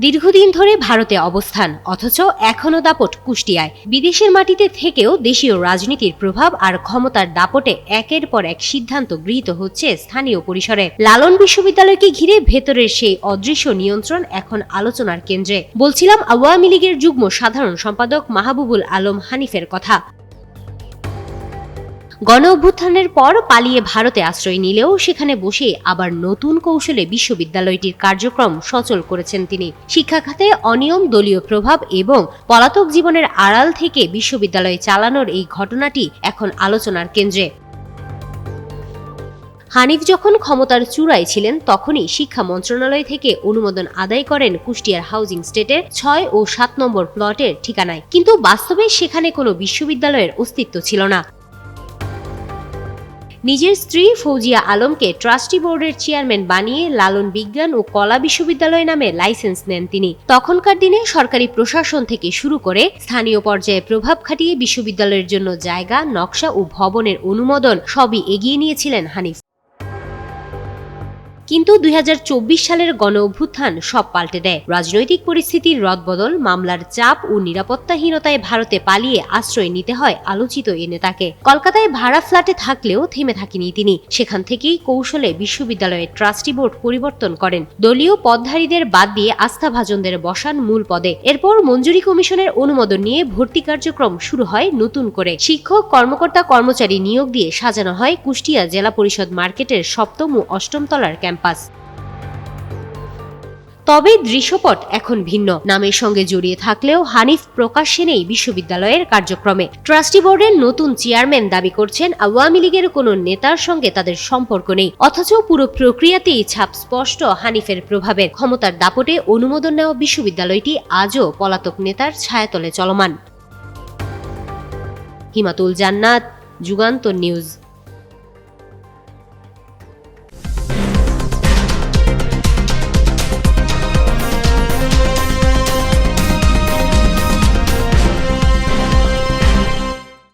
দীর্ঘদিন ধরে ভারতে অবস্থান, অথচ এখনো দাপট কুষ্টিয়ায়। বিদেশের মাটিতে থেকেও দেশীয় রাজনীতির প্রভাব আর ক্ষমতার দাপটে একের পর এক সিদ্ধান্ত গৃহীত হচ্ছে স্থানীয় পরিসরে। লালন বিশ্ববিদ্যালয়কে ঘিরে ভেতরের সেই অদৃশ্য নিয়ন্ত্রণ এখন আলোচনার কেন্দ্রে। বলছিলাম আওয়ামী লীগের যুগ্ম সাধারণ সম্পাদক মাহবুবুল আলম হানিফের কথা। গণ অভ্যুত্থানের পর পালিয়ে ভারতে আশ্রয় নিলেও সেখানে বসে আবার নতুন কৌশলে বিশ্ববিদ্যালয়টির কার্যক্রম সচল করেছেন তিনি। শিক্ষা খাতে অনিয়ম, দলীয় প্রভাব এবং পলাতক জীবনের আড়াল থেকে বিশ্ববিদ্যালয় চালানোর এই ঘটনাটি এখন আলোচনার কেন্দ্রে। হানিফ যখন ক্ষমতার চূড়ায় ছিলেন তখনই শিক্ষা মন্ত্রণালয় থেকে অনুমোদন আদায় করেন কুষ্টিয়ার হাউজিং স্টেটের ৬ ও ৭ নম্বর প্লটের ঠিকানায়, কিন্তু বাস্তবে সেখানে কোনো বিশ্ববিদ্যালয়ের অস্তিত্ব ছিল না। নিজের স্ত্রী ফৌজিয়া আলমকে ট্রাস্টি বোর্ডের চেয়ারম্যান বানিয়ে লালন বিজ্ঞান ও কলা বিশ্ববিদ্যালয় নামে লাইসেন্স নেন তিনি। তখনকার দিনে সরকারি প্রশাসন থেকে শুরু করে স্থানীয় পর্যায়ে প্রভাব খাটিয়ে বিশ্ববিদ্যালয়ের জন্য জায়গা, নকশা ও ভবনের অনুমোদন সবই এগিয়ে নিয়েছিলেন হানিফ। কিন্তু ২০২৪ সালের গণ অভ্যুত্থান সব পাল্টে দেয়। রাজনৈতিক পরিস্থিতির রদবদল, মামলার চাপ ও নিরাপত্তাহীনতায় ভারতে পালিয়ে আশ্রয় নিতে হয় আলোচিত এ নেতাকে। কলকাতায় ভাড়া ফ্ল্যাটে থাকলেও থেমে থাকেনি তিনি। সেখান থেকেই কৌশলে বিশ্ববিদ্যালয়ের ট্রাস্টি বোর্ড পরিবর্তন করেন, দলীয় পদধারীদের বাদ দিয়ে আস্থাভাজনদের বসান মূল পদে। এরপর মঞ্জুরি কমিশনের অনুমোদন নিয়ে ভর্তি কার্যক্রম শুরু হয় নতুন করে। শিক্ষক, কর্মকর্তা, কর্মচারী নিয়োগ দিয়ে সাজানো হয় কুষ্টিয়া জেলা পরিষদ মার্কেটের ৭ম ও ৮ম তলার ক্যাম্পাস। তবে দৃশ্যপট এখন ভিন্ন। নামের সঙ্গে জড়িয়ে থাকলেও হানিফ প্রকাশ্যে নেই বিশ্ববিদ্যালয়ের কার্যক্রমে। ট্রাস্টি বোর্ডের নতুন চেয়ারম্যান দাবি করছেন আওয়ামী লীগের কোনো নেতার সঙ্গে তাদের সম্পর্ক নেই, অথচ পুরো প্রক্রিয়াতেই ছাপ স্পষ্ট হানিফের প্রভাবের। ক্ষমতার দাপটে অনুমোদন নেওয়া বিশ্ববিদ্যালয়টি আজও পলাতক নেতার ছায়াতলে চলমান। হিমাতুল জান্নাত, যুগান্তর নিউজ।